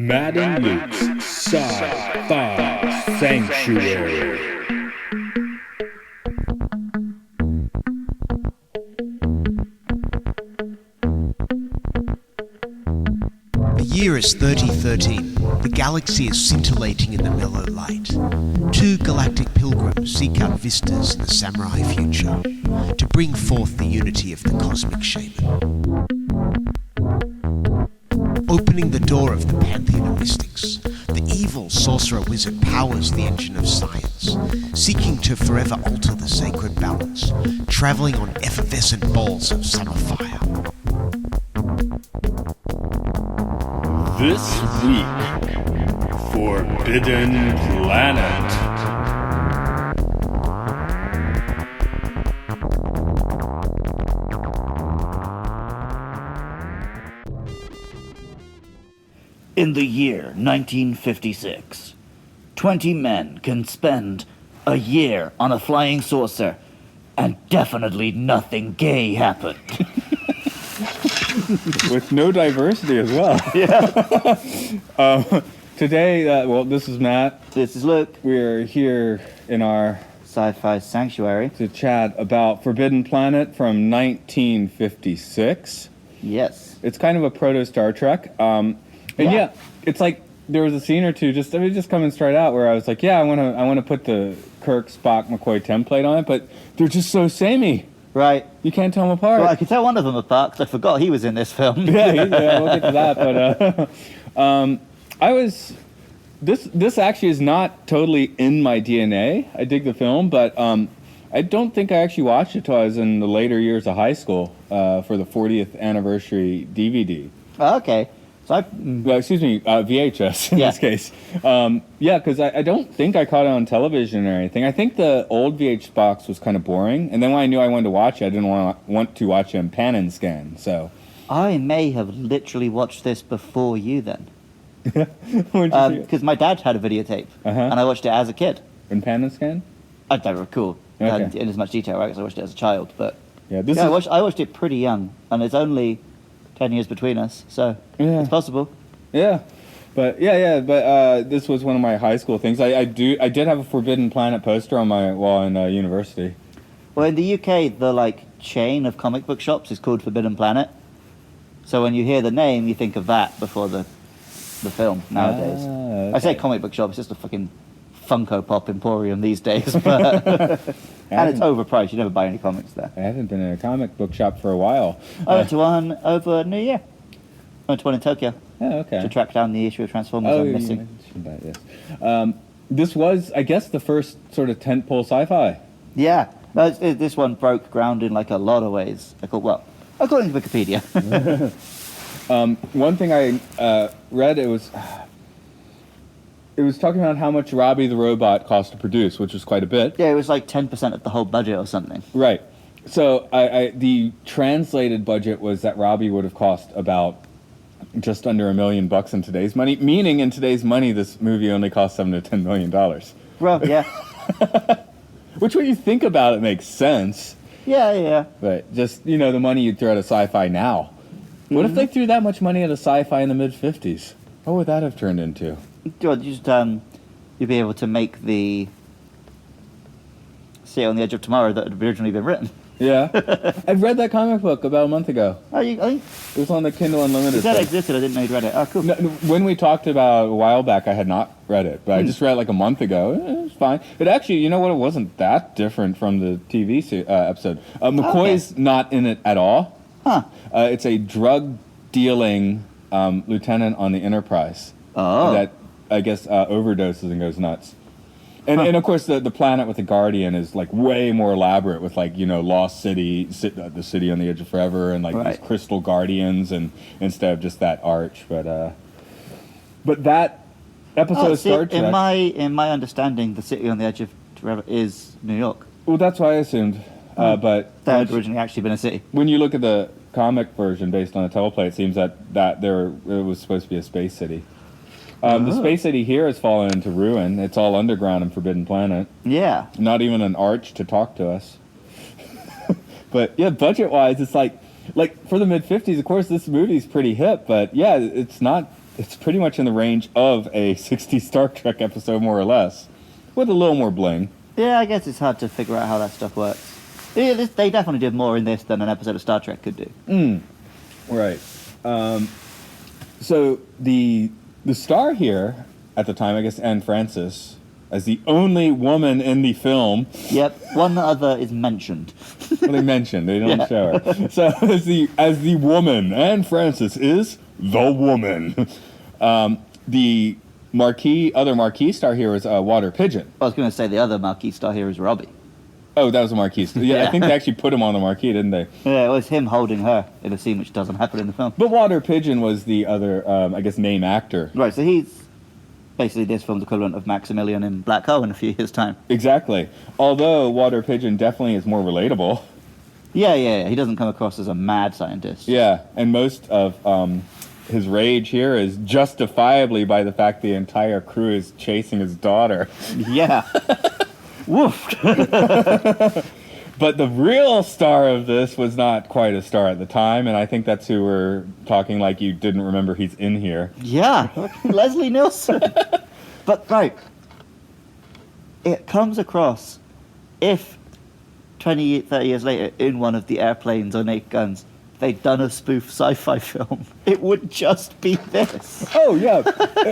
Matt and Luke's Sci-Fi Sanctuary. The year is 3013. The galaxy is scintillating in the mellow light. Two galactic pilgrims seek out vistas in the samurai future to bring forth the unity of the cosmic shaman. Opening the door of the pantheon of mystics, the evil sorcerer-wizard powers the engine of science, seeking to forever alter the sacred balance, travelling on effervescent balls of summer fire. This week, Forbidden Planet. In the year 1956, 20 men can spend a year on a flying saucer, and definitely nothing gay happened. With no diversity as well. Yeah. Today, this is Matt. This is Luke. We're here in our Sci-Fi Sanctuary. to chat about Forbidden Planet from 1956. Yes. It's kind of a proto-Star Trek. Yeah, it's like there was a scene or two just coming straight out where I was like, yeah, I want to put the Kirk, Spock, McCoy template on it, but they're just so samey. Right. You can't tell them apart. Well, I could tell one of them apart because I forgot he was in this film. yeah, we'll get to that. But this actually is not totally in my DNA. I dig the film, but I don't think I actually watched it till I was in the later years of high school for the 40th anniversary DVD. Oh, okay. So VHS in this case. Because I don't think I caught it on television or anything. I think the old VH box was kind of boring, and then when I knew I wanted to watch it, I didn't want to watch it in pan and scan. So I may have literally watched this before you then. Because my dad had a videotape, and I watched it as a kid. In pan and scan? I don't recall in as much detail, right? Because I watched it as a child, but I watched it pretty young, and it's only 10 years between us, so it's possible. Yeah, but this was one of my high school things. I did have a Forbidden Planet poster on my wall in university. Well, in the UK, the chain of comic book shops is called Forbidden Planet. So when you hear the name, you think of that before the film nowadays. Okay. I say comic book shop, it's just a fucking Funko Pop emporium these days, but and it's overpriced. You never buy any comics there. I haven't been in a comic book shop for a while. I went to one over New Year. I went to one in Tokyo. Oh, okay. To track down the issue of Transformers I'm missing. You mentioned that, yes. This was, I guess, the first sort of tentpole sci-fi. Yeah. No, this one broke ground in a lot of ways. According to Wikipedia. One thing I read, it was talking about how much Robbie the Robot cost to produce, which was quite a bit. Yeah, it was 10% of the whole budget or something. Right. So the translated budget was that Robbie would have cost about just under $1 million in today's money, meaning in today's money this movie only cost $7 to $10 million. Well, yeah. Which when you think about it makes sense. Yeah. But just, the money you'd throw at a sci-fi now. What if they threw that much money at a sci-fi in the mid-50s? What would that have turned into? You'd be able to make the City on the Edge of Tomorrow that had originally been written. Yeah. I've read that comic book about a month ago. Oh, I think it was on the Kindle Unlimited. That existed. I didn't know you'd read it. Oh, cool. No, when we talked about it a while back, I had not read it, but I just read it a month ago. It was fine. But actually, you know what? It wasn't that different from the TV episode. McCoy's not in it at all. Huh. It's a drug-dealing lieutenant on the Enterprise that, I guess, overdoses and goes nuts. And of course, the planet with the Guardian is way more elaborate with Lost City, the city on the edge of forever, and these crystal guardians, and instead of just that arch. But that episode of Star Trek. In my understanding, the city on the edge of forever is New York. Well, that's what I assumed. But that had originally actually been a city. When you look at the comic version based on a teleplay, it seems that it was supposed to be a space city. The space city here has fallen into ruin. It's all underground in Forbidden Planet. Yeah. Not even an arch to talk to us. But yeah, budget-wise, it's like for the mid-50s, of course, this movie's pretty hip, but yeah, it's not it's pretty much in the range of a 60s Star Trek episode, more or less, with a little more bling. Yeah, I guess it's hard to figure out how that stuff works. Yeah, they definitely did more in this than an episode of Star Trek could do. Right. So the star here at the time, I guess, Anne Francis, as the only woman in the film. Yep, one other is mentioned. Well, they mentioned, they don't show her. So as the woman, Anne Francis is the woman. The other marquee star here is Water Pigeon. I was going to say the other marquee star here is Robbie. Oh, that was a marquee star. Yeah, I think they actually put him on the marquee, didn't they? Yeah, it was him holding her in a scene which doesn't happen in the film. But Water Pigeon was the other, I guess, main actor. Right, so he's basically this film's equivalent of Maximilian in Black Hole in a few years' time. Exactly. Although Water Pigeon definitely is more relatable. Yeah. He doesn't come across as a mad scientist. Yeah, and most of his rage here is justifiably by the fact the entire crew is chasing his daughter. Yeah. Woof. But the real star of this was not quite a star at the time, and I think that's who we're talking like you didn't remember he's in here. Yeah, Leslie Nielsen. But, right, it comes across, if 20, 30 years later, in one of the airplanes on 8 Guns, they'd done a spoof sci-fi film, it would just be this. Oh, yeah.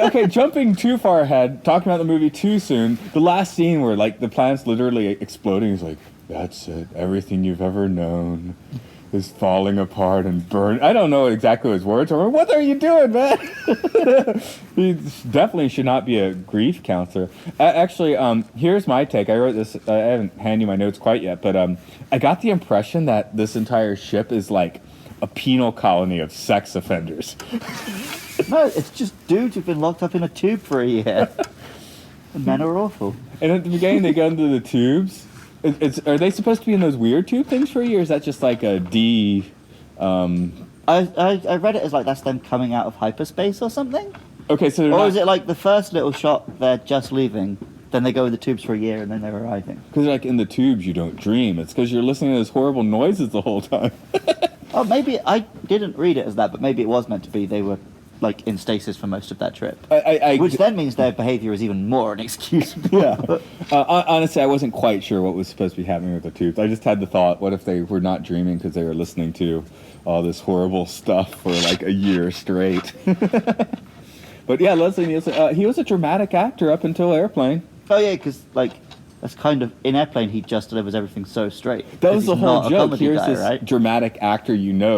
Okay, jumping too far ahead, talking about the movie too soon, the last scene where, like, the planet's literally exploding is like, that's it. Everything you've ever known is falling apart and burning. I don't know exactly his words. Or what are you doing, man? He definitely should not be a grief counselor. Actually, here's my take. I wrote this. I haven't handed you my notes quite yet, but I got the impression that this entire ship is like a penal colony of sex offenders. No, it's just dudes who've been locked up in a tube for a year. And men are awful. And at the beginning, they go into the tubes. Are they supposed to be in those weird tube things for you, or is that just like a D? I read it as like that's them coming out of hyperspace or something. Okay, so or is it like the first little shot they're just leaving, then they go in the tubes for a year and then they're arriving? Because like in the tubes you don't dream. It's because you're listening to those horrible noises the whole time. Oh, maybe I didn't read it as that, but maybe it was meant to be they were like in stasis for most of that trip. Which then means their behavior is even more inexcusable. Yeah. Honestly, I wasn't quite sure what was supposed to be happening with the tubes. I just had the thought, what if they were not dreaming because they were listening to all this horrible stuff for like a year straight? But yeah, Leslie Nielsen, he was a dramatic actor up until Airplane. Oh yeah, because like that's kind of in Airplane he just delivers everything so straight. That was the whole joke. Here's guy, this right? dramatic actor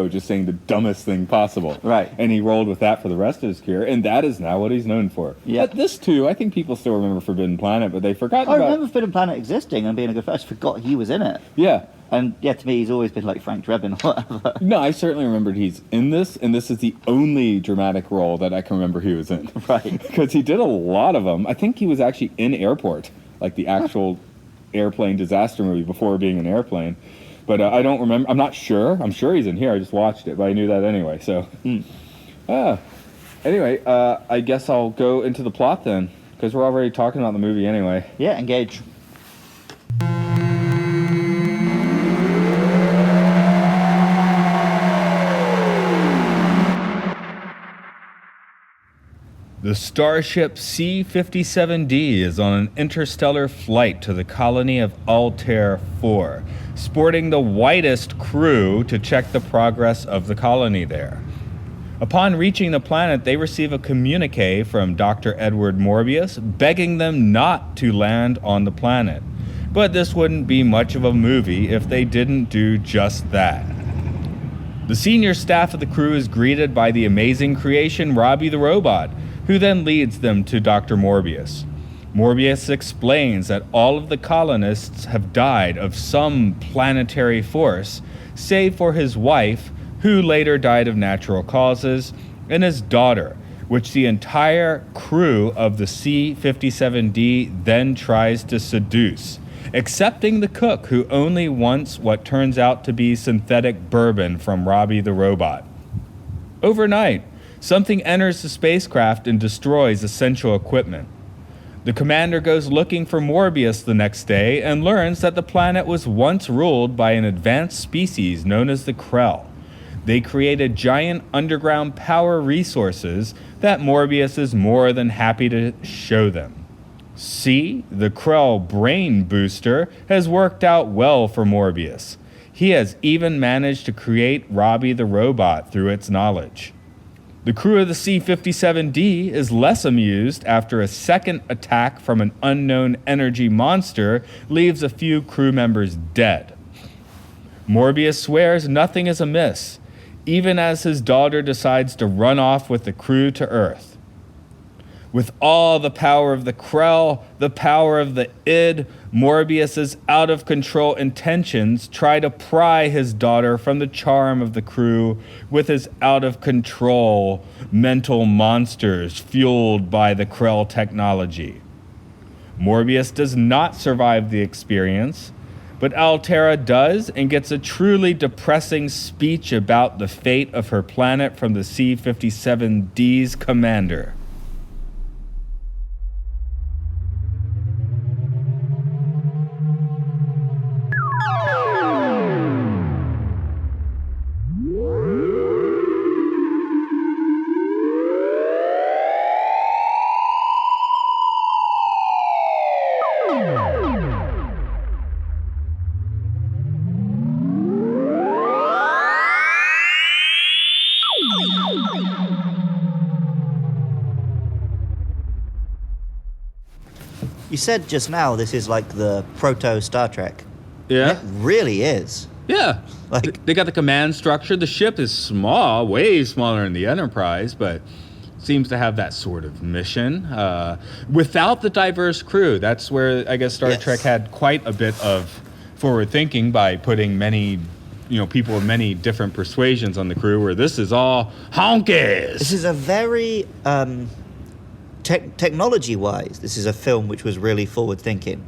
just saying the dumbest thing possible. Right. And he rolled with that for the rest of his career, and that is now what he's known for. Yeah. But this too, I think people still remember Forbidden Planet, but they forgot about... I remember Forbidden Planet existing and being a good film. I just forgot he was in it. Yeah. And yeah, to me, he's always been like Frank Drebin or whatever. No, I certainly remembered he's in this, and this is the only dramatic role that I can remember he was in. Right. Because he did a lot of them. I think he was actually in Airport, like the actual airplane disaster movie before being an airplane. But I don't remember. I'm not sure. I'm sure he's in here. I just watched it, but I knew that anyway. So, anyway, I guess I'll go into the plot then, because we're already talking about the movie anyway. Yeah, engage. The starship C-57D is on an interstellar flight to the colony of Altair 4, sporting the whitest crew to check the progress of the colony there. Upon reaching the planet, they receive a communique from Dr. Edward Morbius begging them not to land on the planet. But this wouldn't be much of a movie if they didn't do just that. The senior staff of the crew is greeted by the amazing creation Robbie the Robot, who then leads them to Dr. Morbius. Morbius explains that all of the colonists have died of some planetary force, save for his wife, who later died of natural causes, and his daughter, which the entire crew of the C-57D then tries to seduce, excepting the cook, who only wants what turns out to be synthetic bourbon from Robbie the Robot. Overnight, something enters the spacecraft and destroys essential equipment. The commander goes looking for Morbius the next day and learns that the planet was once ruled by an advanced species known as the Krell. They created giant underground power resources that Morbius is more than happy to show them. C, the Krell brain booster, has worked out well for Morbius. He has even managed to create Robbie the robot through its knowledge. The crew of the C-57D is less amused after a second attack from an unknown energy monster leaves a few crew members dead. Morbius swears nothing is amiss, even as his daughter decides to run off with the crew to Earth. With all the power of the Krell, the power of the id, Morbius's out-of-control intentions try to pry his daughter from the charm of the crew with his out-of-control mental monsters fueled by the Krell technology. Morbius does not survive the experience, but Altera does and gets a truly depressing speech about the fate of her planet from the C-57D's commander. You said just now this is like the proto Star Trek. Yeah? It really is. Yeah. Like- They got the command structure. The ship is small, way smaller than the Enterprise, but seems to have that sort of mission. Without the diverse crew, that's where I guess Star Trek had quite a bit of forward thinking by putting many, people of many different persuasions on the crew, where this is all honkies. This is a very technology-wise, this is a film which was really forward-thinking,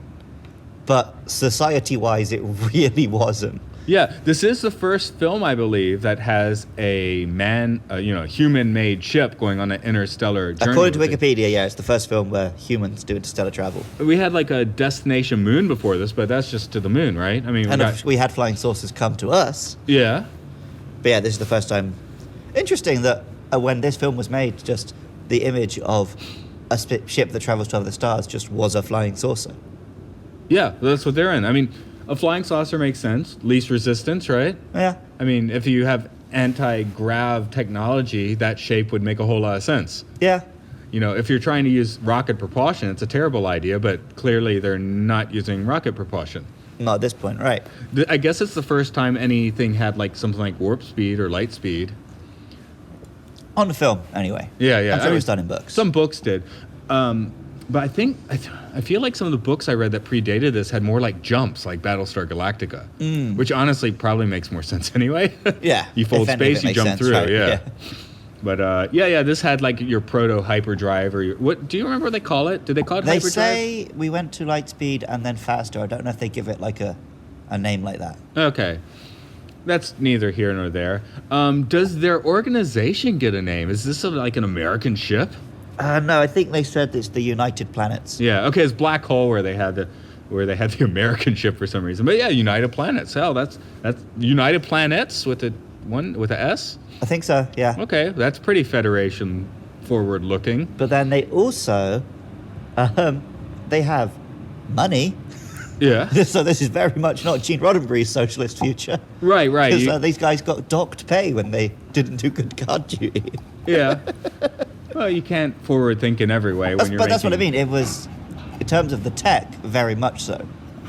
but society-wise, it really wasn't. Yeah, this is the first film, I believe, that has a human-made ship going on an interstellar journey. According to Wikipedia, yeah, it's the first film where humans do interstellar travel. We had like a destination moon before this, but that's just to the moon, right? I mean, we had flying saucers come to us. Yeah. But yeah, this is the first time. Interesting that when this film was made, just the image of a ship that travels to other stars just was a flying saucer. Yeah, that's what they're in. I mean, a flying saucer makes sense. Least resistance, right? Yeah. I mean, if you have anti-grav technology, that shape would make a whole lot of sense. Yeah. If you're trying to use rocket propulsion, it's a terrible idea, but clearly they're not using rocket propulsion. Not at this point, right. I guess it's the first time anything had like something like warp speed or light speed. On the film, anyway. Yeah. I'm sure it was done in books. Some books did. But I think, I feel like some of the books I read that predated this had more like jumps, like Battlestar Galactica, which honestly probably makes more sense anyway. Yeah. You fold space, you jump through, right? yeah. But this had like your proto hyperdrive or what? Do you remember what they call it? Did they call it hyperdrive? They say we went to light speed and then faster. I don't know if they give it like a name like that. Okay. That's neither here nor there. Does their organization get a name? Is this like an American ship? No, I think they said it's the United Planets. Yeah. Okay. It's Black Hole where they had the American ship for some reason. But yeah, United Planets. Hell, that's United Planets with a S. I think so. Yeah. Okay, that's pretty Federation forward looking. But then they also, they have money. Yeah. So this is very much not Gene Roddenberry's socialist future. Right. Because these guys got docked pay when they didn't do good guard duty. Yeah. Well, you can't forward think in every way when you're But that's what I mean. It was, in terms of the tech, very much so.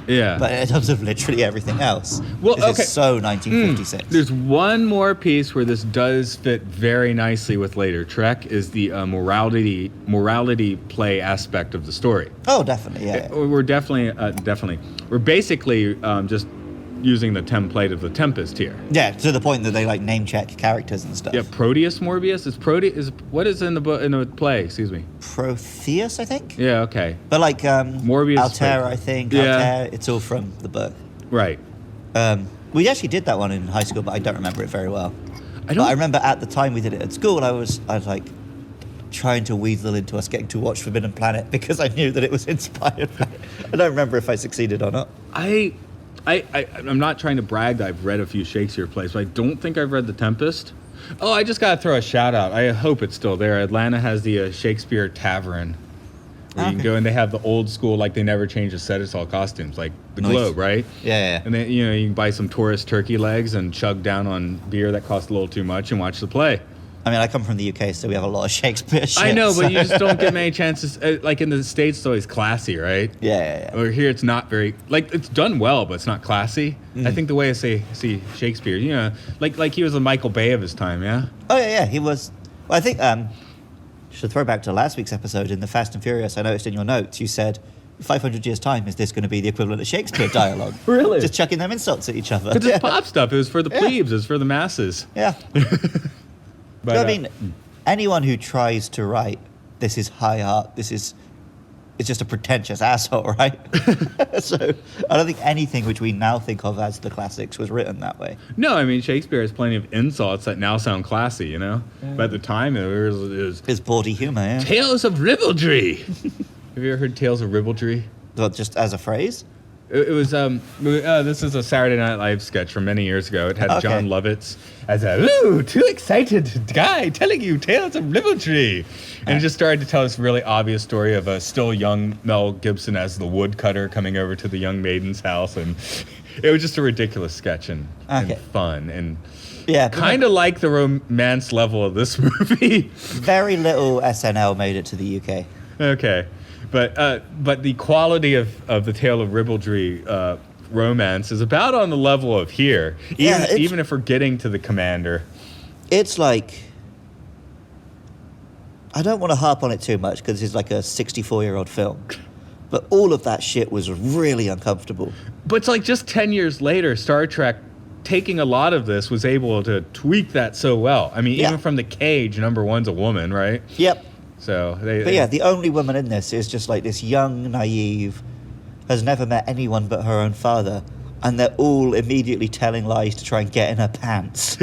Yeah. But in terms of literally everything else, this is so 1956. There's one more piece where this does fit very nicely with later Trek, is the morality play aspect of the story. Oh, definitely, yeah. We're definitely. We're basically just using the template of the Tempest here. Yeah, to the point that they like name check characters and stuff. Yeah, Proteus Morbius what is in the play? Excuse me. Protheus, I think. Yeah. Okay. But like Morbius, Altera, I think. Yeah. Altera, it's all from the book. Right. We actually did that one in high school, but I don't remember it very well. But I remember at the time we did it at school, I was like trying to weasel into us getting to watch Forbidden Planet because I knew that it was inspired by it. I don't remember if I succeeded or not. I'm not trying to brag that I've read a few Shakespeare plays, but I don't think I've read The Tempest. Oh, I just got to throw a shout out. I hope it's still there. Atlanta has the Shakespeare Tavern. Where you can go and they have the old school, like they never change the set, it's all costumes, like the Globe, right? Yeah. And then, you can buy some tourist turkey legs and chug down on beer that costs a little too much and watch the play. I mean, I come from the UK, so we have a lot of Shakespeare shit. I know, but you just don't get many chances. Like in the States, it's always classy, right? Yeah. Or here, it's not very, like, it's done well, but it's not classy. I think the way I see Shakespeare, like he was a Michael Bay of his time, yeah? Oh, yeah, he was. Well, I think, should throw back to last week's episode in the Fast and Furious. I noticed in your notes, you said, 500 years' time, is this going to be the equivalent of Shakespeare dialogue? Really? Just chucking them insults at each other. Because it's pop stuff. It was for the plebes. It was for the masses. Yeah. But, I mean, anyone who tries to write, this is high art, it's just a pretentious asshole, right? So I don't think anything which we now think of as the classics was written that way. No, I mean, Shakespeare has plenty of insults that now sound classy, But at the time, it was It's bawdy humor, yeah. Tales of Ribaldry. Have you ever heard Tales of Ribaldry? Well, just as a phrase? It was, this is a Saturday Night Live sketch from many years ago. It had John Lovitz as too excited guy telling you tales of Ribaldry. And it just started to tell this really obvious story of a still young Mel Gibson as the woodcutter coming over to the young maiden's house. And it was just a ridiculous sketch and fun. And kind of like the romance level of this movie. Very little SNL made it to the UK. Okay. But the quality of the Tale of Ribaldry romance is about on the level of here, even if we're getting to the commander. It's like, I don't want to harp on it too much because it's like a 64-year-old film, but all of that shit was really uncomfortable. But it's like just 10 years later, Star Trek, taking a lot of this, was able to tweak that so well. I mean, even from the cage, number one's a woman, right? Yep. So the only woman in this is just like this young, naive, has never met anyone but her own father, and they're all immediately telling lies to try and get in her pants.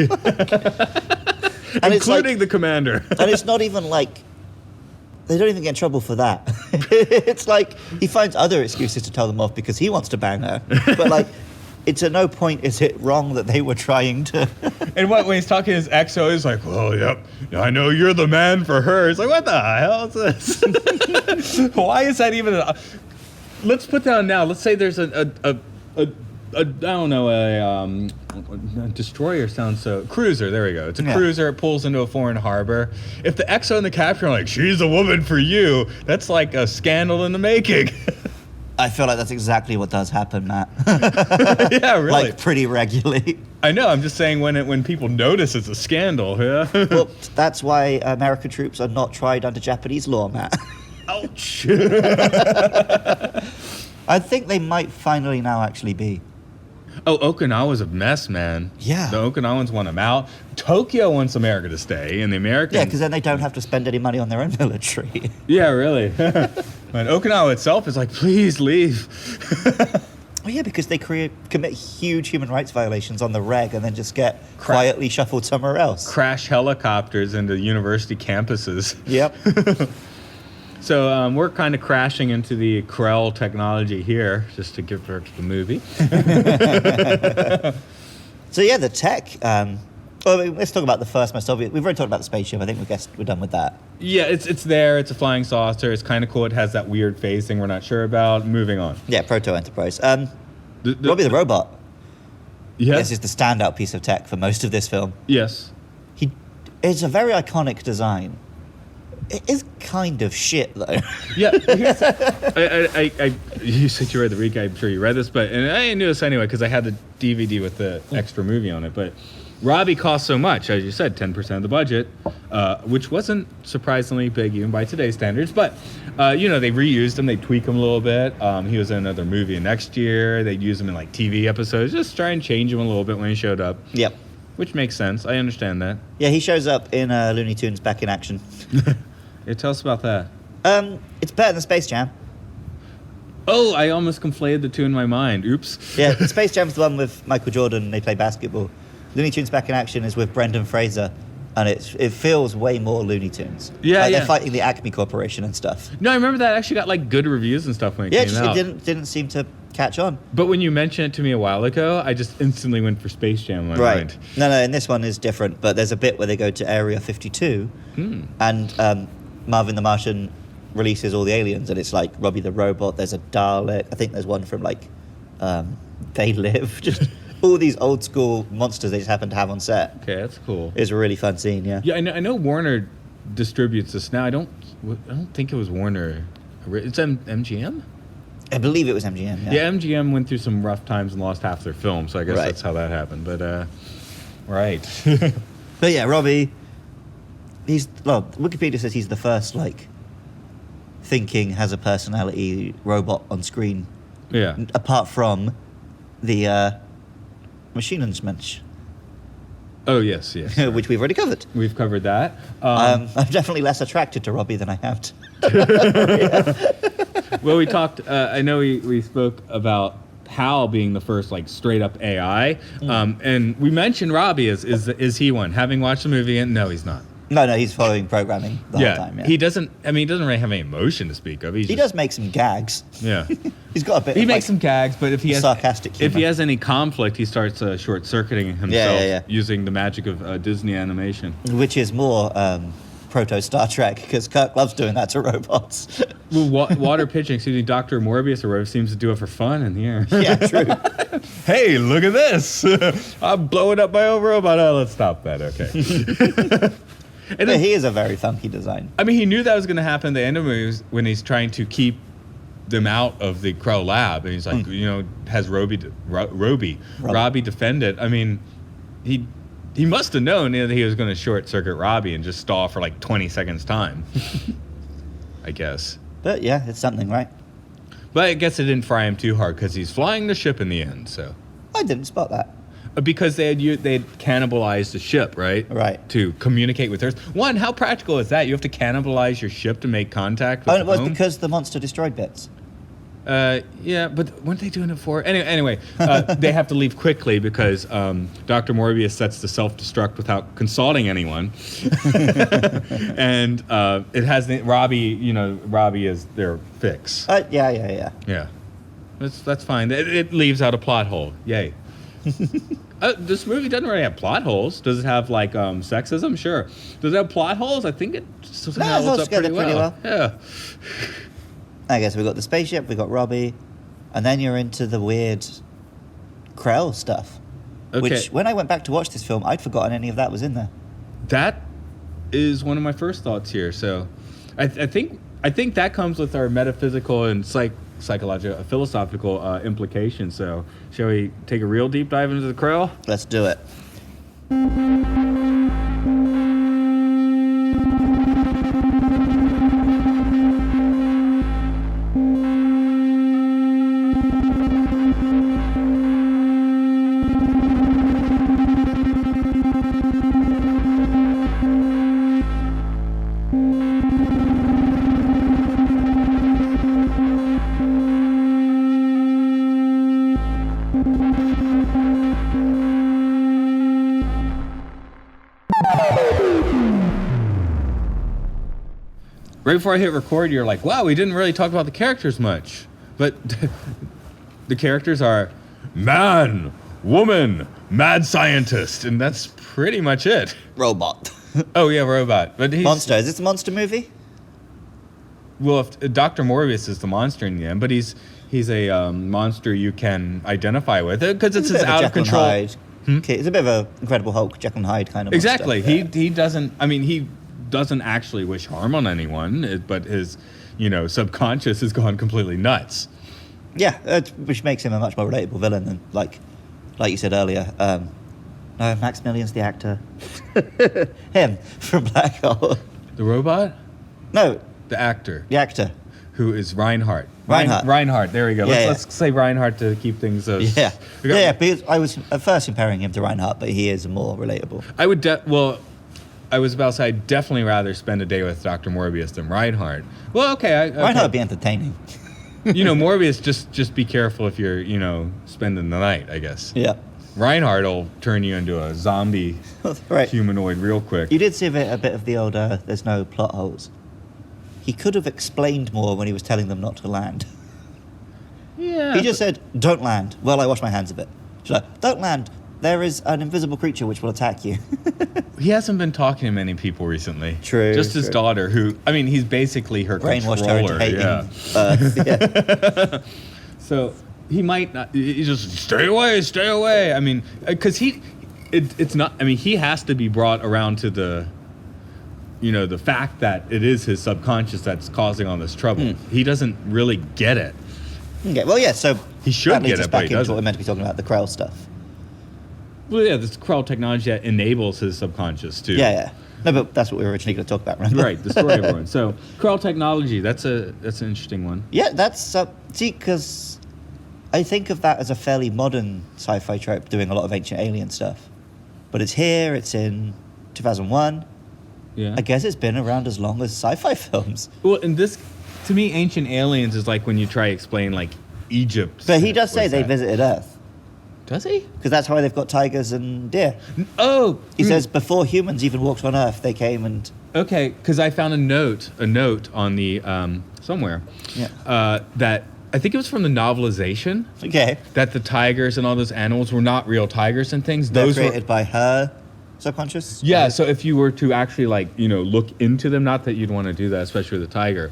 And including the commander. And it's not even like, they don't even get in trouble for that. It's like, he finds other excuses to tell them off because he wants to bang her. But like, it's at no point is it wrong that they were trying to... And when he's talking to his XO, he's like, well, yep, I know you're the man for her. It's like, what the hell is this? Why is that even... Let's put down now. Let's say there's a destroyer sounds so... Cruiser, there we go. It's a cruiser. It pulls into a foreign harbor. If the XO and the captain are like, she's a woman for you, that's like a scandal in the making. I feel like that's exactly what does happen, Matt. Yeah, really. Like, pretty regularly. I know, I'm just saying when people notice it's a scandal, yeah? Well, that's why American troops are not tried under Japanese law, Matt. Ouch! I think they might finally now actually be. Oh, Okinawa's a mess, man. Yeah. The Okinawans want them out. Tokyo wants America to stay, and the Americans... Yeah, because then they don't have to spend any money on their own military. Yeah, really. And Okinawa itself is like, please leave. Well, yeah, because they commit huge human rights violations on the reg and then just get quietly shuffled somewhere else. Crash helicopters into university campuses. Yep. So we're kind of crashing into the Krell technology here, just to give her to the movie. So yeah, the tech. Well, let's talk about the first most obvious. We've already talked about the spaceship. I think we're done with that. Yeah, it's there. It's a flying saucer. It's kind of cool. It has that weird phase thing we're not sure about. Moving on. Yeah, Proto-Enterprise. Robbie the robot. Yes. This is the standout piece of tech for most of this film. Yes. It's a very iconic design. It is kind of shit, though. Yeah. You said you read the recap. I'm sure you read this, and I knew this anyway because I had the DVD with the extra movie on it. But Robbie cost so much, as you said, 10% of the budget, which wasn't surprisingly big even by today's standards. But they reused him, they tweak him a little bit. He was in another movie next year. They'd use him in like TV episodes, just try and change him a little bit when he showed up. Yep. Which makes sense. I understand that. Yeah, he shows up in Looney Tunes Back in Action. Yeah, tell us about that. It's better than Space Jam. Oh, I almost conflated the two in my mind. Oops. Yeah, Space Jam's the one with Michael Jordan and they play basketball. Looney Tunes Back in Action is with Brendan Fraser And it feels way more Looney Tunes. Yeah, like yeah. They're fighting the Acme Corporation and stuff. No, I remember that actually got like good reviews and stuff when it Yeah, came just, out. it didn't seem to catch on. But when you mentioned it to me a while ago, I just instantly went for Space Jam in my mind. No, and this one is different. But there's a bit where they go to Area 52, and Marvin the Martian releases all the aliens, and it's like Robbie the Robot. There's a Dalek. I think there's one from like They Live. Just all these old school monsters they just happen to have on set. Okay, that's cool. It's a really fun scene. Yeah. Yeah, I know Warner distributes this now. I don't think it was Warner. It's MGM. I believe it was MGM. Yeah, MGM went through some rough times and lost half their film, so I guess Right. that's how that happened. But right. But yeah, Robbie. Wikipedia says he's the first like thinking has a personality robot on screen. Yeah. Apart from the Maschinenmensch, Oh yes, which we've already covered. we've covered that. I'm definitely less attracted to Robbie than I am to. Well, we talked. I know we spoke about Hal being the first like straight up AI, and we mentioned Robbie. Is he one? Having watched the movie, and no, he's not. No, he's following programming the whole time. Yeah. He doesn't. I mean, he doesn't really have any emotion to speak of. He does make some gags. Yeah. He's got a bit. He of, makes like, some gags, but if he has sarcastic if he humor. has any conflict, he starts short circuiting himself Yeah. using the magic of Disney animation. which is more proto Star Trek because Kirk loves doing that to robots. Well, water pitching, excuse me, Dr. Morbius or whatever seems to do it for fun in here. Yeah, true. Hey, look at this! I'm blowing up my own robot. Oh, let's stop that. Okay. And But then, he is a very funky design. I mean, he knew that was going to happen at the end of the movie when he's trying to keep them out of the Crow lab, and he's like, has Robbie defend it. I mean, he must have known that he was going to short circuit Robbie and just stall for like 20 seconds time. I guess. But yeah, it's something, right? But I guess it didn't fry him too hard because he's flying the ship in the end. So I didn't spot that. because they had cannibalized the ship, right? Right. To communicate with Earth. One, how practical is that? You have to cannibalize your ship to make contact with Oh, it was home? because the monster destroyed bits. Yeah, but weren't they doing it for? Anyway, they have to leave quickly because Dr. Morbius sets the self-destruct without consulting anyone, and it has Robbie. Robbie is their fix. Yeah. Yeah, that's fine. It leaves out a plot hole. Yay. This movie doesn't really have plot holes. Does it have like sexism? Sure. Does it have plot holes? I think it somehow holds up pretty well. Yeah. I guess we got the spaceship, we got Robbie, and then you're into the weird Krell stuff. Okay. Which, when I went back to watch this film, I'd forgotten any of that was in there. That is one of my first thoughts here. So, I think that comes with our metaphysical and psychological, philosophical implications. So, shall we take a real deep dive into the Krell? Let's do it. Right before I hit record, you're like, wow, we didn't really talk about the characters much. But the characters are man, woman, mad scientist, and that's pretty much it. Robot. Oh, yeah, robot. But he's... Monster. Is this a monster movie? Well, if, Dr. Morbius is the monster in the end, but he's a monster you can identify with because it's a bit of out a of Jekyll and control. Hyde. Okay, it's a bit of a Incredible Hulk, Jekyll and Hyde kind of Exactly. monster. He doesn't. I mean, he doesn't actually wish harm on anyone, but his subconscious has gone completely nuts. Yeah, which makes him a much more relatable villain than like you said earlier. No, Maximilian's the actor. Him from Black Hole. The robot, No, the actor, the actor. who is Reinhardt. Reinhardt. Reinhardt. There we go. Yeah, Let's say Reinhardt to keep things. Yeah, because I was at first comparing him to Reinhardt, but he is more relatable. I would. I was about to say I'd definitely rather spend a day with Dr. Morbius than Reinhardt. Well, okay. Reinhardt would be entertaining. Morbius. Just be careful if you're spending the night. I guess. Yeah. Reinhardt will turn you into a zombie Right. humanoid real quick. You did see a bit of the old, there's no plot holes. He could have explained more when he was telling them not to land. Yeah. He just said, don't land. Well, I wash my hands of it. She's like, don't land. There is an invisible creature which will attack you. He hasn't been talking to many people recently. True, Just his true. daughter, who, I mean, he's basically her Brainwashed her controller. into hating Yeah. Earth. Yeah. So he might not. He just stay away. I mean, because it's not. I mean, he has to be brought around to the, the fact that it is his subconscious that's causing all this trouble. He doesn't really get it. Okay, well, yeah, so He should that leads get us it, but back he into doesn't. what we're meant to be talking about, the Krell stuff. Well, yeah, this Krell technology that enables his subconscious too. Yeah. No, but that's what we were originally going to talk about, remember? Right, the story of everyone. So Krell technology, that's an interesting one. Yeah, that's, because I think of that as a fairly modern sci-fi trope, doing a lot of ancient alien stuff. But it's here, it's in 2001. Yeah. I guess it's been around as long as sci-fi films. Well, and this, to me, Ancient Aliens is like when you try to explain like Egypt. But he does say What's they that? visited Earth, Does he? because that's why they've got tigers and deer. Oh, He says before humans even walked on Earth, they came and... okay, because I found a note on the somewhere that I think it was from the novelization Okay. that the tigers and all those animals were not real tigers and things. They're Those created were. by her subconscious? Yeah, so if you were to actually look into them, not that you'd want to do that, especially with a tiger,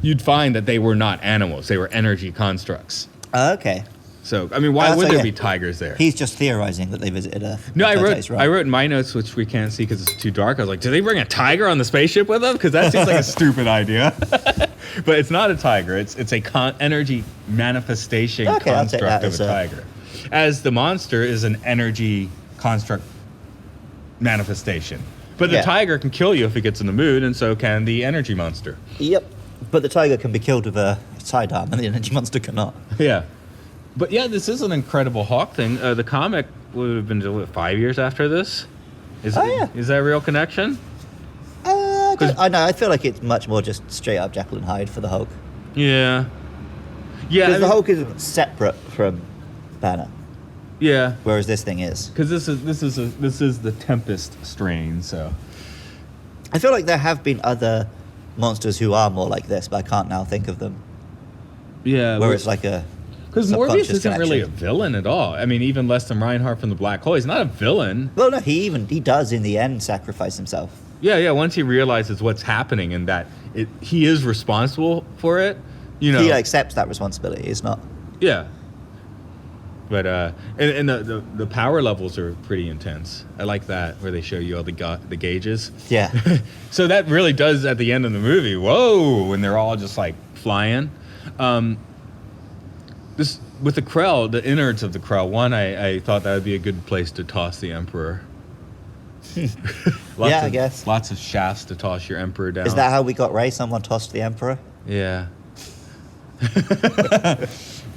you'd find that they were not animals; they were energy constructs. Okay. So, I mean, why would so, there yeah. be tigers there? He's just theorizing that they visited Earth. No, I Turns out wrote he's wrong. I wrote in my notes, which we can't see because it's too dark. I was like, did they bring a tiger on the spaceship with them? Because that seems like a stupid idea. But it's not a tiger. It's a energy manifestation Okay, I'll take construct that of as a a- tiger. As the monster is an energy construct manifestation. But the Yeah. tiger can kill you if it gets in the mood, and so can the energy monster. Yep. But the tiger can be killed with a sidearm, and the energy monster cannot. Yeah. But yeah, this is an Incredible Hulk thing. The comic would have been 5 years after this. Is that a real connection? I know. I feel like it's much more just straight up Jekyll and Hyde for the Hulk. Yeah. Yeah. Because the Hulk isn't separate from Banner, Yeah. whereas this thing is. Because this is the Tempest strain. So. I feel like there have been other monsters who are more like this, but I can't now think of them. Yeah. Where it's like a because Morbius subconscious isn't really a connection. villain at all. I mean, even less than Reinhardt from the Black Hole. He's not a villain. Well, no, he does in the end sacrifice himself. Yeah. Once he realizes what's happening and that he is responsible for it, He accepts that responsibility. It's not. Yeah. But and the power levels are pretty intense. I like that where they show you all the gauges. Yeah. So that really does at the end of the movie. Whoa! When they're all just like flying. This with the Krell, the innards of the Krell. One, I thought that would be a good place to toss the Emperor. I guess. Lots of shafts to toss your Emperor down. Is that how we got Ray? Someone tossed the Emperor? Yeah.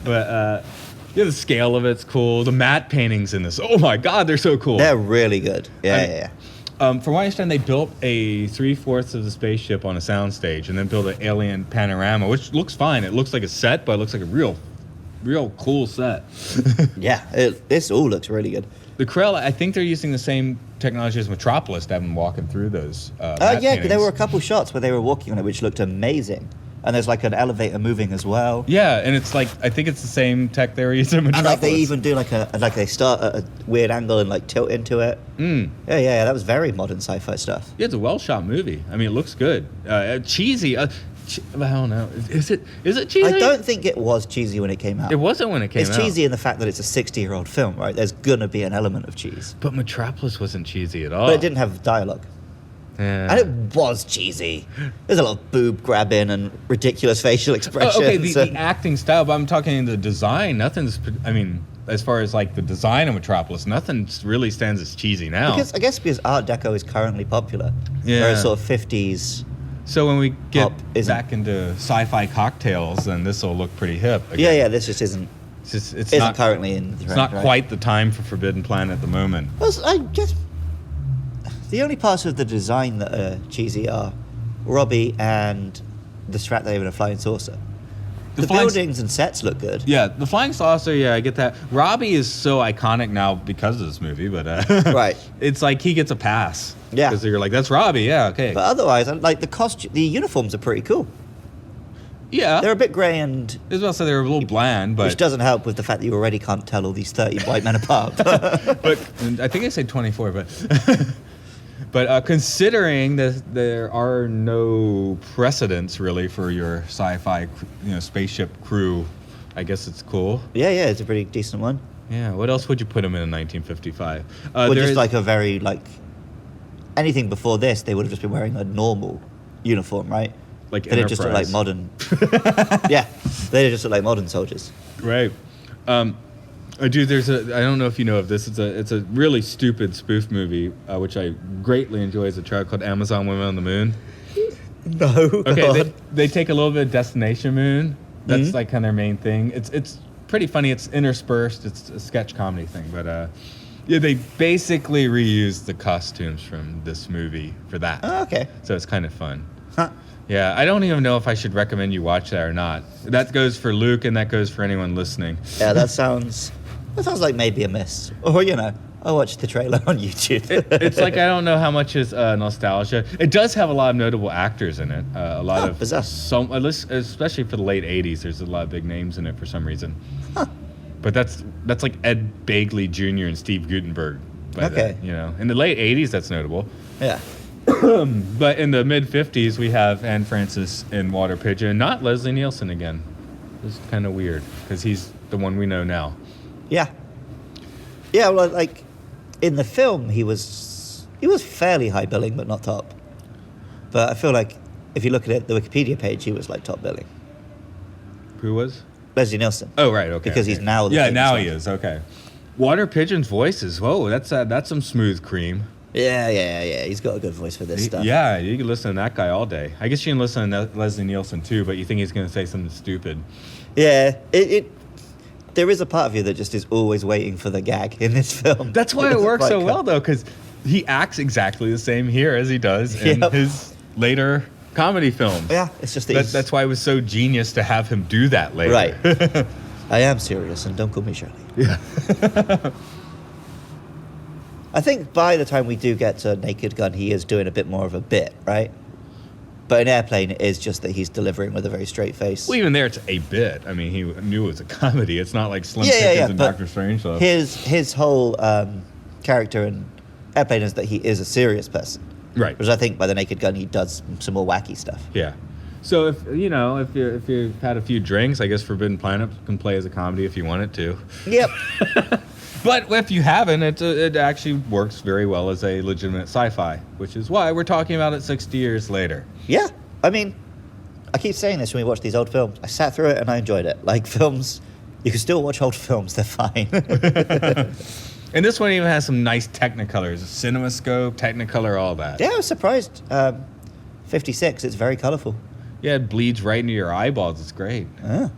But the scale of it's cool. The matte paintings in this. Oh my God, they're so cool. They're really good. Yeah. From what I understand, they built a 3/4 of the spaceship on a soundstage, and then built an alien panorama, which looks fine. It looks like a set, but it looks like a real cool set. Yeah, this all looks really good. The Krell, I think they're using the same technology as Metropolis to have them walking through those. Yeah, matte 'cause there paintings. were a couple shots where they were walking on it, which looked amazing. And there's like an elevator moving as well. Yeah, and it's like I think it's the same tech they were using in Metropolis. And like they even do they start at a weird angle and like tilt into it. Yeah, that was very modern sci-fi stuff. Yeah, it's a well-shot movie. I mean, it looks good. Cheesy. I don't know. Is it cheesy? I don't think it was cheesy when it came out. It wasn't when it came out. It's cheesy in the fact that it's a 60-year-old film, right? There's gonna be an element of cheese. But Metropolis wasn't cheesy at all. But it didn't have dialogue. Yeah. And it was cheesy. There's a lot of boob grabbing and ridiculous facial expressions. Okay, the acting style, but I'm talking the design. Nothing's. I mean, as far as like the design of Metropolis, nothing really stands as cheesy now. Because Art Deco is currently popular. Yeah. Whereas sort of 50s. So when we get Pop isn't- back into sci-fi cocktails, then this will look pretty hip. Again. Yeah, this just isn't It's isn't not currently in the It's not trend, right? quite the time for Forbidden Planet at the moment. Well, I guess the only parts of the design that are cheesy are Robbie and the strat they have in a flying saucer. The buildings and sets look good. Yeah, the flying saucer, yeah, I get that. Robbie is so iconic now because of this movie, but Right. it's like he gets a pass. Yeah. Because you're like, that's Robbie, yeah, okay. But otherwise, like the uniforms are pretty cool. Yeah. They're a bit grey and... I was about to say they were a little bland, but... Which doesn't help with the fact that you already can't tell all these 30 white men apart. But I think I said 24, but... But considering that there are no precedents really for your sci-fi, spaceship crew, I guess it's cool. Yeah, it's a pretty decent one. Yeah. What else would you put them in 1955? Well, just like a very anything before this, they would have just been wearing a normal uniform, right? Like They'd have just looked like modern. Yeah, they'd have just looked like modern soldiers. Right. Dude, I don't know if you know of this. It's a really stupid spoof movie, which I greatly enjoy as a child, called Amazon Women on the Moon. No. Okay, they take a little bit of Destination Moon. That's like kind of their main thing. It's pretty funny. It's interspersed. It's a sketch comedy thing, but yeah, they basically reused the costumes from this movie for that. Oh, okay. So it's kind of fun. Huh. Yeah, I don't even know if I should recommend you watch that or not. That goes for Luke, and that goes for anyone listening. Yeah, that sounds like maybe a miss. Or, I watched the trailer on YouTube. It's like, I don't know how much is nostalgia. It does have a lot of notable actors in it. A lot of bizarre. Especially for the late 80s, there's a lot of big names in it for some reason. Huh. But that's like Ed Begley Jr. and Steve Guttenberg. Okay. In the late 80s, that's notable. Yeah. But in the mid 50s, we have Anne Francis in Water Pigeon, not Leslie Nielsen again. It's kind of weird because he's the one we know now. Yeah. Yeah, well, like in the film, he was fairly high billing, but not top. But I feel like if you look at it, the Wikipedia page, he was like top billing. Who was? Leslie Nielsen. Oh, right, okay. Because he's now the famous now one. he is, okay. Water Pigeon's voices, whoa, that's some smooth cream. Yeah. He's got a good voice for this stuff. Yeah, you can listen to that guy all day. I guess you can listen to Leslie Nielsen too, but you think he's going to say something stupid. Yeah, there is a part of you that just is always waiting for the gag in this film. That's why it works so well, though, because he acts exactly the same here as he does in his later comedy films. Yeah, it's just that that's why it was so genius to have him do that later. Right. I am serious, and don't call me Shirley. Yeah. I think by the time we do get to Naked Gun, he is doing a bit more of a bit, right? But in Airplane, it is just that he's delivering with a very straight face. Well, even there, it's a bit. I mean, he knew it was a comedy. It's not like Slim Pickens and Dr. Strangelove. His whole character in Airplane is that he is a serious person. Right. Which I think by the Naked Gun, he does some more wacky stuff. Yeah. So if you've had a few drinks, I guess Forbidden Planet can play as a comedy if you want it to. Yep. But if you haven't, it actually works very well as a legitimate sci-fi, which is why we're talking about it 60 years later. Yeah. I mean, I keep saying this when we watch these old films. I sat through it and I enjoyed it. Like films, you can still watch old films. They're fine. And this one even has some nice Technicolors, CinemaScope, Technicolor, all that. Yeah, I was surprised. 56, it's very colourful. Yeah, it bleeds right into your eyeballs. It's great. Ah.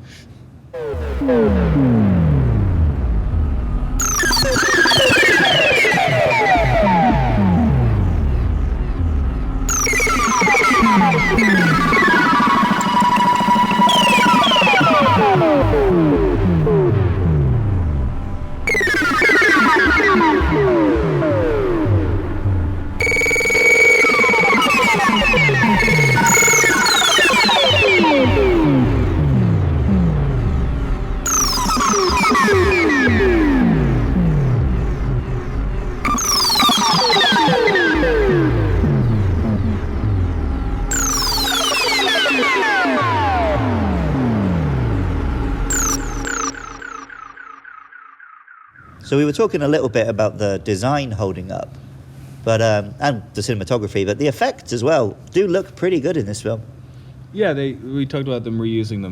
So we were talking a little bit about the design holding up, but and the cinematography, but the effects as well do look pretty good in this film. Yeah, we talked about them reusing the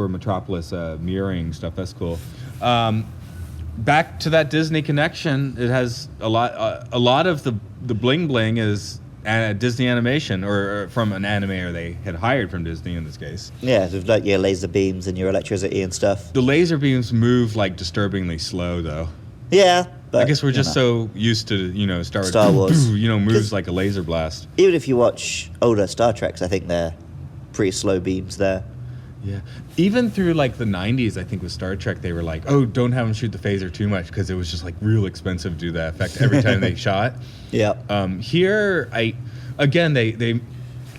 Metropolis mirroring stuff. That's cool. Back to that Disney connection, it has a lot of the bling bling is Disney animation or from an animator they had hired from Disney in this case. Yeah, with like your laser beams and your electricity and stuff. The laser beams move like disturbingly slow though. Yeah, but I guess we're just so used to Star Wars, moves like a laser blast. Even if you watch older Star Treks, I think they're pretty slow beams there. Yeah. Even through like the 90s, I think with Star Trek, they were like, oh, don't have them shoot the phaser too much because it was just like real expensive to do that effect every time they shot. Yeah. Here, they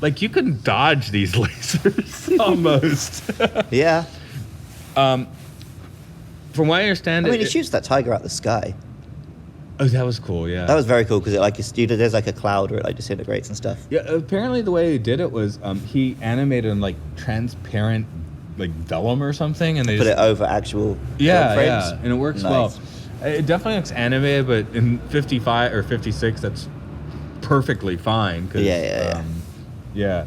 like you can dodge these lasers almost. Yeah. From what I understand, I mean, he shoots that tiger out the sky. Oh, that was cool. Yeah. That was very cool because it like there's like a cloud where it like disintegrates and stuff. Yeah, apparently the way he did it was he animated in like transparent like vellum or something, and they Put just, it over actual yeah, frames. yeah, and it works well. It definitely looks animated, but in 55 or 56, that's perfectly fine. 'Cause, yeah.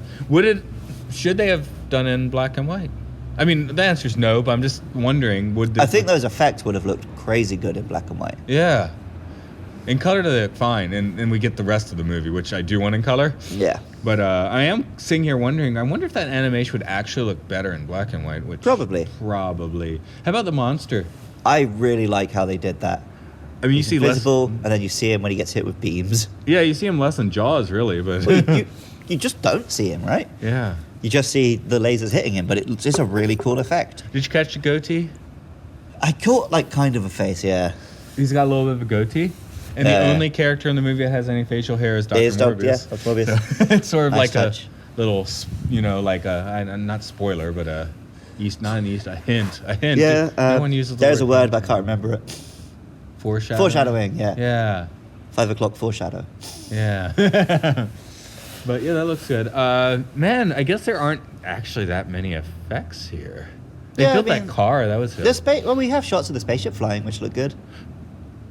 Should they have done it in black and white? I mean, the answer's no, but I'm just wondering, I think those effects would have looked crazy good in black and white. Yeah. In color, they look fine, and we get the rest of the movie, which I do want in color. Yeah. But I am sitting here wondering, I wonder if that animation would actually look better in black and white, which... Probably. How about the monster? I really like how they did that. I mean, you see less... visible, and then you see him when he gets hit with beams. Yeah, you see him less in Jaws, really, but... Well, you just don't see him, right? Yeah. You just see the lasers hitting him, but it's a really cool effect. Did you catch the goatee? I caught, like, kind of a face, yeah. He's got a little bit of a goatee. And the only character in the movie that has any facial hair is Dr. Morbius. Yeah, that's Morbius. So it's sort of Nice like touch. a little, like not spoiler, but a hint. Yeah, No one uses the there's a word, hint. but I can't remember it. Foreshadowing, yeah. Yeah. 5 o'clock foreshadow. Yeah. But yeah, that looks good. Man, I guess there aren't actually that many effects here. They Yeah, built I mean, that car. That was it. Well, we have shots of the spaceship flying, which look good.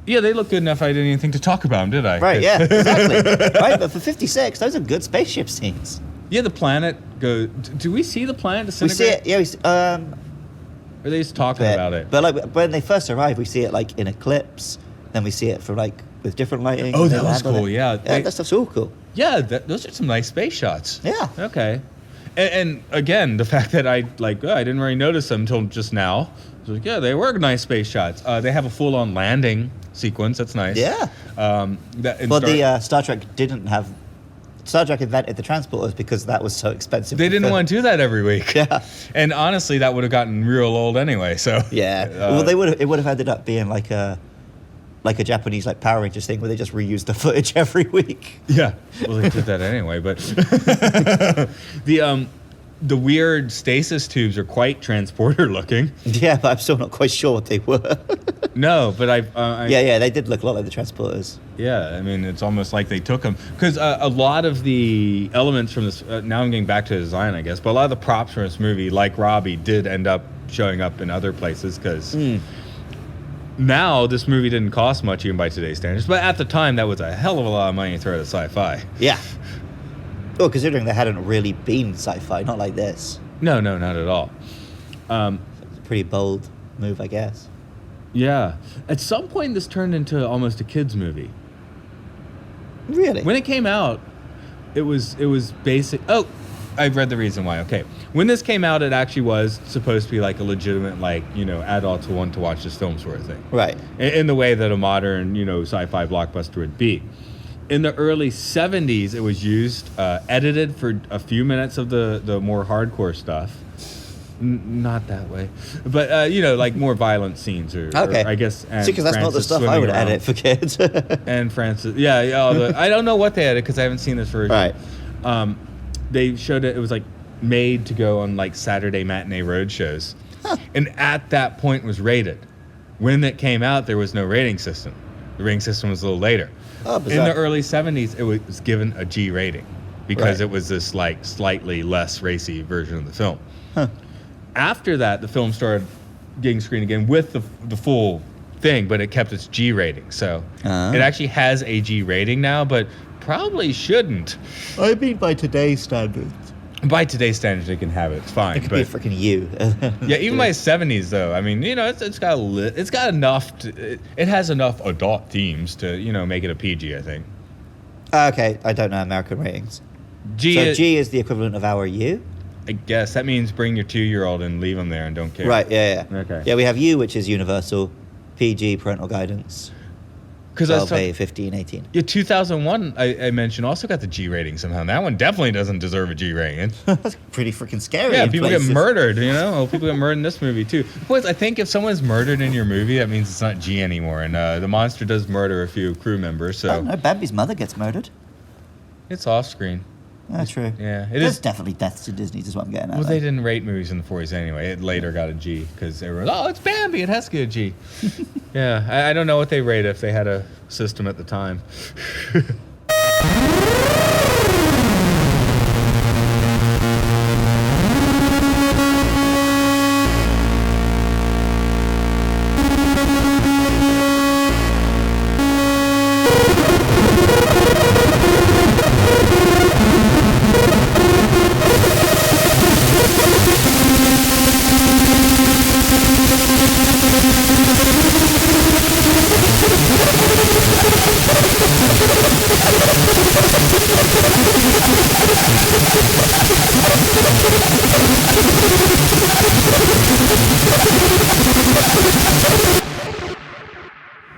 Yeah, they look good enough. I didn't even think to talk about them, did I? Right, yeah, exactly. Right, but for 56, those are good spaceship scenes. Yeah, the planet goes. Do we see the planet We disintegrate? see it, yeah, Or are they just talking about it? But like when they first arrive, we see it like in eclipse. Then we see it from like with different lighting. Oh, and that they was land on cool, it. yeah. That stuff's all cool. Yeah, those are some nice space shots. Yeah. Okay. And again, the fact that I didn't really notice them until just now. I was like, yeah, they were nice space shots. They have a full-on landing sequence. That's nice. Yeah. Star Trek didn't have. Star Trek invented the transporters because that was so expensive. They didn't want to do that every week. Yeah. And honestly, that would have gotten real old anyway. So. Yeah. Well, it would have ended up being like a Japanese like Power Rangers thing where they just reused the footage every week. Yeah. Well, they did that anyway, but the weird stasis tubes are quite transporter looking. Yeah, but I'm still not quite sure what they were. No, but Yeah, they did look a lot like the transporters. Yeah, I mean, it's almost like they took them because a lot of the elements from this. Now I'm getting back to the design, I guess, but a lot of the props from this movie, like Robbie, did end up showing up in other places because. Now, this movie didn't cost much even by today's standards, but at the time, that was a hell of a lot of money to throw at Sci-Fi. Yeah. Well, considering they hadn't really been sci-fi, not like this. No, not at all. It's a pretty bold move, I guess. Yeah. At some point, this turned into almost a kids' movie. Really? When it came out, it was basic. Oh, I've read the reason why. Okay. When this came out, it actually was supposed to be like a legitimate, adults who want to watch this film sort of thing. Right. In the way that a modern, sci-fi blockbuster would be. In the early 70s, it was used, edited for a few minutes of the more hardcore stuff. Not that way. But, like more violent scenes or I guess. See, because that's not the stuff I would edit for kids. And Francis. Yeah. I don't know what they edited because I haven't seen this version. Right. They showed it was like made to go on like Saturday matinee road shows. Huh. And at that point was rated. When it came out, there was no rating system. The rating system was a little later. Oh, bizarre. In the early 70s, it was given a G rating because it was this like slightly less racy version of the film. Huh. After that, the film started getting screened again with the full thing, but it kept its G rating. So it actually has a G rating now, but probably shouldn't. I mean, by today's standards. By today's standards, they can have it. It's fine. It could be a freaking U. Yeah, even by 70s, though. I mean, it's got enough. It has enough adult themes to make it a PG. I think. Okay, I don't know American ratings. G is the equivalent of our U. I guess that means bring your 2-year-old and leave them there and don't care. Right. Yeah. Okay. Yeah, we have U, which is universal. PG, parental guidance. Because 12, 15, 18. Yeah, 2001, I mentioned, also got the G rating somehow. That one definitely doesn't deserve a G rating. That's pretty freaking scary. Yeah, in people places. get murdered, you know? People get murdered in this movie, too. Boys, I think if someone's murdered in your movie, that means it's not G anymore. And the monster does murder a few crew members, so... Oh, no, Bambi's mother gets murdered. It's off-screen. That's true. Yeah, There's definitely deaths in Disney, is what I'm getting at. Well, though. they didn't rate movies in the 40s anyway. It later got a G, because they were, oh, it's Bambi, it has to get a G. Yeah, I don't know what they rate if they had a system at the time.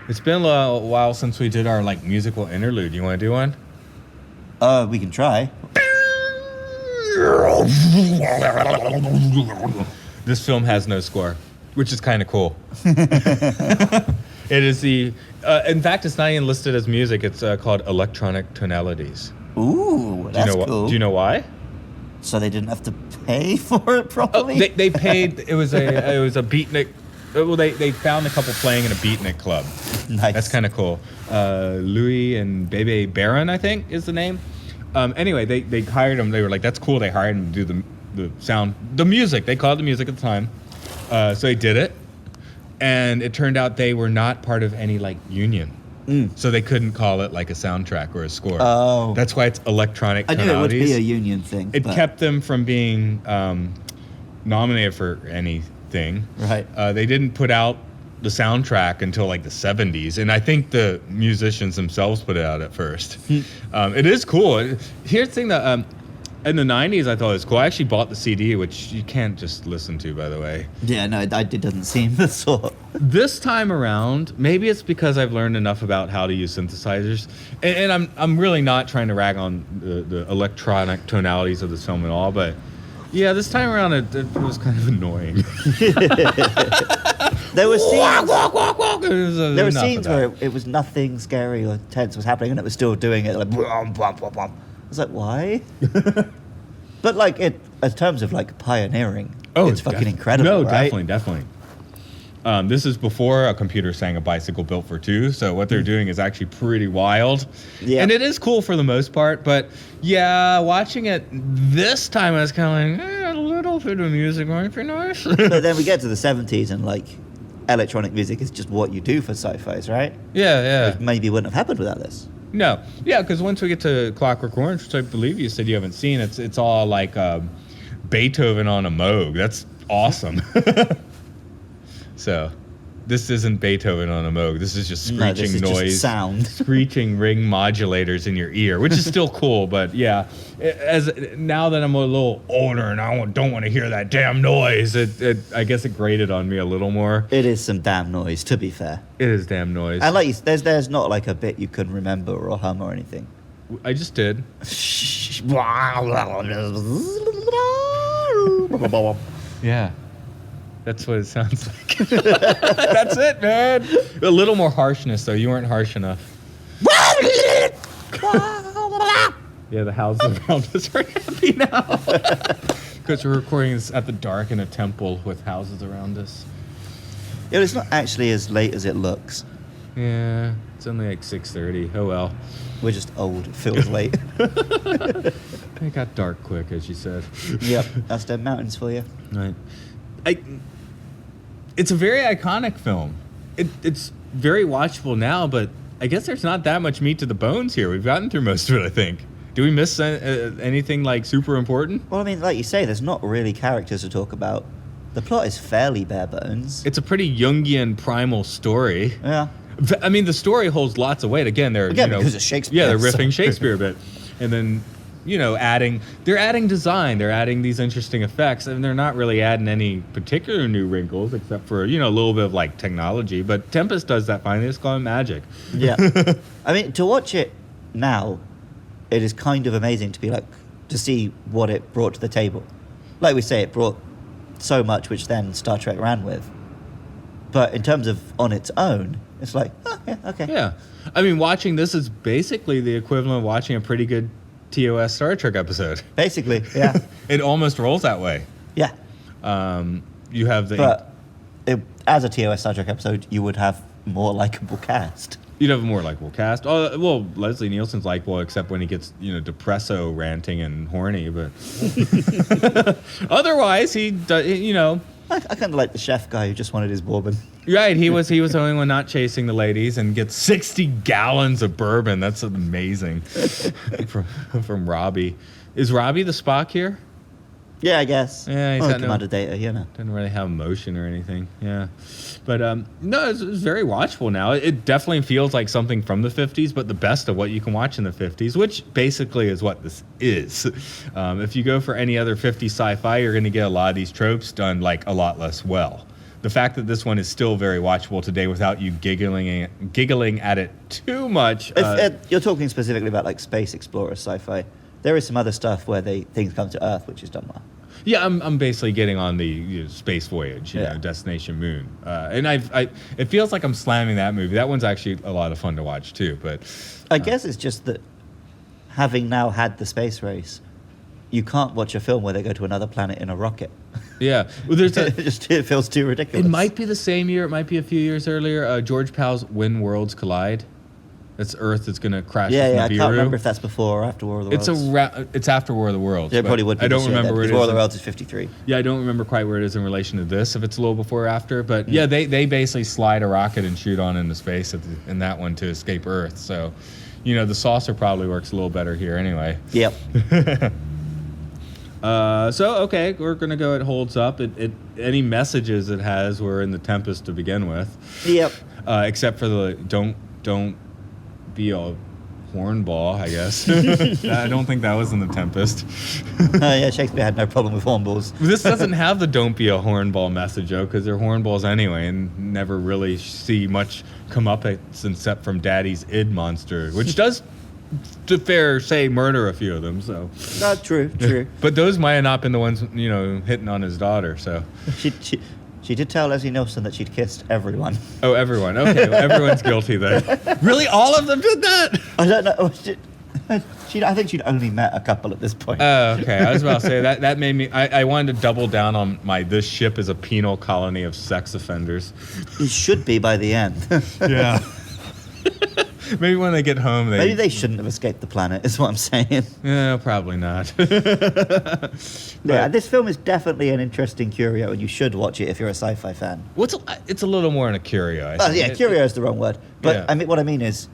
It's been a while since we did our like musical interlude. You want to do one? We can try. This film has no score, which is kind of cool. It is the, in fact, it's not even listed as music. It's called electronic tonalities. Ooh, that's cool. Do you know why? So they didn't have to pay for it properly? They paid. It was a beatnik. Well, they found a couple playing in a beatnik club. Nice. That's kind of cool. Louis and Bebe Baron, I think, is the name. Anyway, they hired him. They were like, that's cool. They hired him to do the sound, the music. They called it the music at the time. So they did it. And it turned out they were not part of any like union. So they couldn't call it like a soundtrack or a score. Oh. That's why it's electronic I tonalities. knew it would be a union thing. It but- kept them from being nominated for anything. Right. They didn't put out the soundtrack until like the 70s, and I think the musicians themselves put it out at first. It is cool. Here's the thing that in the 90s I thought it was cool. I actually bought the CD, which you can't just listen to, by the way. Yeah, no, it doesn't seem the sort. This time around, maybe it's because I've learned enough about how to use synthesizers, and I'm really not trying to rag on the electronic tonalities of this film at all, but yeah, this time around it was kind of annoying. There were scenes, There there were scenes where it was nothing scary or tense was happening, and it was still doing it like. Bwom, bwom, bwom, bwom. I was like, why? But like in terms of like pioneering, it's fucking incredible. No, right? definitely. This is before a computer sang a bicycle built for two, so what they're doing is actually pretty wild. Yeah. And it is cool for the most part, but yeah, watching it this time I was kind of like, a little bit of music might be nice. But then we get to the 70s and like electronic music is just what you do for sci-fis, right? Yeah. Which maybe wouldn't have happened without this. No. Yeah, because once we get to Clockwork Orange, which I believe you said you haven't seen, it's all like Beethoven on a Moog. That's awesome. So, this isn't Beethoven on a Moog. This is just screeching No, this is noise, just sound. screeching ring modulators in your ear, which is still cool. But yeah, as now that I'm a little older and I don't want to hear that damn noise, I guess it grated on me a little more. It is some damn noise, to be fair. It is damn noise. And like, there's not like a bit you can remember or hum or anything. I just did. Yeah. That's what it sounds like. That's it, man. A little more harshness, though. You weren't harsh enough. Yeah, the houses around us are happy now. Because we're recording this at the dark in a temple with houses around us. Yeah, it's not actually as late as it looks. Yeah, it's only like 6:30. Oh, well. We're just old. It feels late. It got dark quick, as you said. Yep, that's Dead Mountains for you. Right. It's a very iconic film. It's very watchable now, but I guess there's not that much meat to the bones here. We've gotten through most of it, I think. Do we miss anything like super important? Well, I mean, like you say, there's not really characters to talk about. The plot is fairly bare bones. It's a pretty Jungian primal story. Yeah. I mean, the story holds lots of weight. Again, Because it's Shakespeare. Yeah, they're riffing Shakespeare a bit. And then they're adding design, they're adding these interesting effects, and they're not really adding any particular new wrinkles except for, a little bit of like technology. But Tempest does that fine. They just call it magic. Yeah. I mean, to watch it now, it is kind of amazing to see what it brought to the table. Like we say, it brought so much, which then Star Trek ran with. But in terms of on its own, it's like, oh, yeah, okay. Yeah. I mean, watching this is basically the equivalent of watching a pretty good TOS Star Trek episode. Basically, yeah. It almost rolls that way. Yeah. You have the... But as a TOS Star Trek episode, you would have more likable cast. You'd have a more likable cast. Oh, well, Leslie Nielsen's likable, except when he gets, depresso ranting and horny. But otherwise, he does, I kind of like the chef guy who just wanted his bourbon. Right, he was the only one not chasing the ladies and gets 60 gallons of bourbon. That's amazing. from Robbie. Is Robbie the Spock here? Yeah, I guess. Yeah, he's got amount of data, Doesn't really have emotion or anything. Yeah, but no, it's very watchable now. It definitely feels like something from the 50s, but the best of what you can watch in the 50s, which basically is what this is. If you go for any other 50s sci-fi, you're going to get a lot of these tropes done like a lot less well. The fact that this one is still very watchable today without you giggling at it too much. You're talking specifically about like space explorer sci-fi. There is some other stuff where things come to Earth, which is done well. Yeah, I'm basically getting on the space voyage, Destination Moon, and it feels like I'm slamming that movie. That one's actually a lot of fun to watch too. But I guess it's just that having now had the space race, you can't watch a film where they go to another planet in a rocket. Yeah, well, it feels too ridiculous. It might be the same year. It might be a few years earlier. George Powell's When Worlds Collide. That's Earth that's going to crash with Nibiru. I can't remember if that's before or after War of the Worlds. It's after War of the Worlds. Yeah, it probably would be. I don't remember where it is. War of the Worlds is 53. Yeah, I don't remember quite where it is in relation to this, if it's a little before or after. But yeah, they basically slide a rocket and shoot on into space in that one to escape Earth. So, the saucer probably works a little better here anyway. Yep. Okay, we're going to go, it holds up. Any messages it has were in the Tempest to begin with. Yep. Except for the don't be a hornball, I guess. I don't think that was in the Tempest. Yeah, Shakespeare had no problem with hornballs. This doesn't have the don't be a hornball message, though, because they're hornballs anyway and never really see much come up except from Daddy's id monster, which does, to say, murder a few of them. So true. But those might have not been the ones, hitting on his daughter, so... She did tell Leslie Nielsen that she'd kissed everyone. Oh, everyone. Okay, well, everyone's guilty then. Really? All of them did that? I don't know. I think she'd only met a couple at this point. Oh, okay. I was about to say, that made me... I wanted to double down on this ship is a penal colony of sex offenders. It should be by the end. Yeah. Maybe when they get home, maybe they shouldn't have escaped the planet, is what I'm saying. Yeah, probably not. Yeah, this film is definitely an interesting curio, and you should watch it if you're a sci-fi fan. It's a little more than a curio. Curio is the wrong word. But yeah. What I mean is,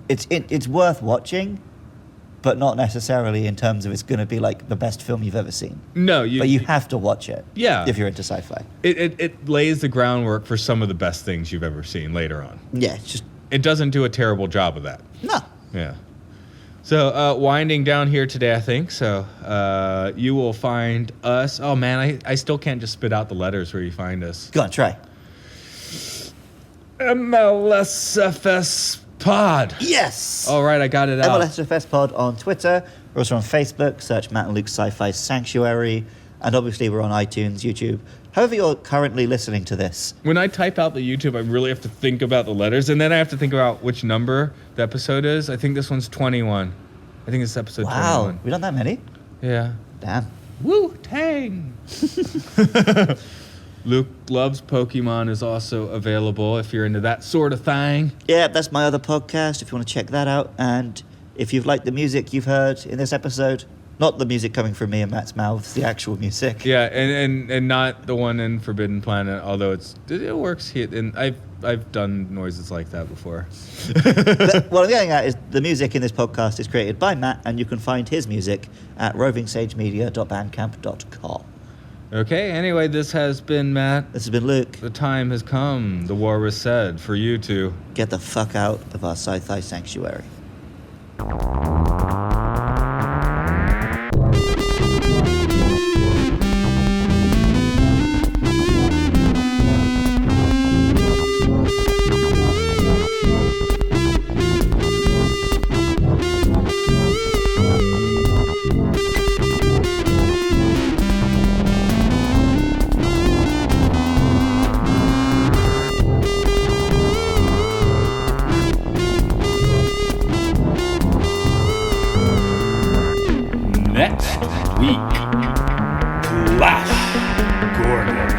it's worth watching, but not necessarily in terms of it's going to be like the best film you've ever seen. No, but you have to watch it. Yeah. If you're into sci-fi. It lays the groundwork for some of the best things you've ever seen later on. Yeah, it's just... It doesn't do a terrible job of that. No. Yeah. So, winding down here today, I think. So, you will find us. Oh, man, I still can't just spit out the letters where you find us. Go on, try. MLSFS Pod. Yes. All right, I got it out. MLSFS Pod on Twitter. We're also on Facebook. Search Matt and Luke's Sci-Fi Sanctuary. And obviously, we're on iTunes, YouTube. However you're currently listening to this. When I type out the YouTube, I really have to think about the letters, and then I have to think about which number the episode is. I think this one's 21. I think it's episode 21. Wow, we done that many? Yeah. Damn. Woo-tang! Luke Loves Pokemon is also available if you're into that sort of thing. Yeah, that's my other podcast if you want to check that out. And if you've liked the music you've heard in this episode... Not the music coming from me and Matt's mouths, the actual music. Yeah, and not the one in Forbidden Planet, although it works here. And I've done noises like that before. What I'm getting at is the music in this podcast is created by Matt, and you can find his music at rovingsagemedia.bandcamp.com. Okay, anyway, this has been Matt. This has been Luke. The time has come. The war was said for you to get the fuck out of our sci-fi sanctuary. Gorgon.